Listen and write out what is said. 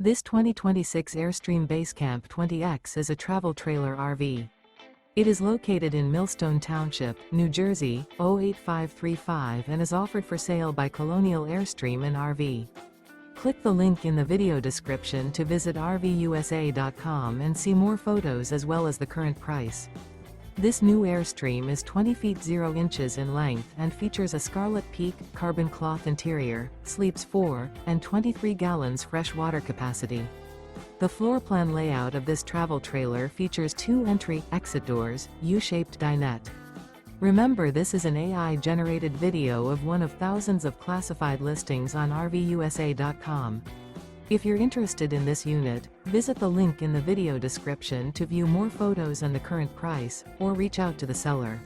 This 2026 Airstream Basecamp 20X is a travel trailer RV. It is located in Millstone Township, New Jersey, 08535 and is offered for sale by Colonial Airstream RV. Click the link in the video description to visit RVUSA.com and see more photos as well as the current price. This new Airstream is 20 feet 0 inches in length and features a Scarlett Peak, carbon cloth interior, sleeps 4, and 23 gallons fresh water capacity. The floor plan layout of this travel trailer features 2 entry-exit doors, U-shaped dinette. Remember, this is an AI-generated video of one of thousands of classified listings on RVUSA.com. If you're interested in this unit, visit the link in the video description to view more photos and the current price, or reach out to the seller.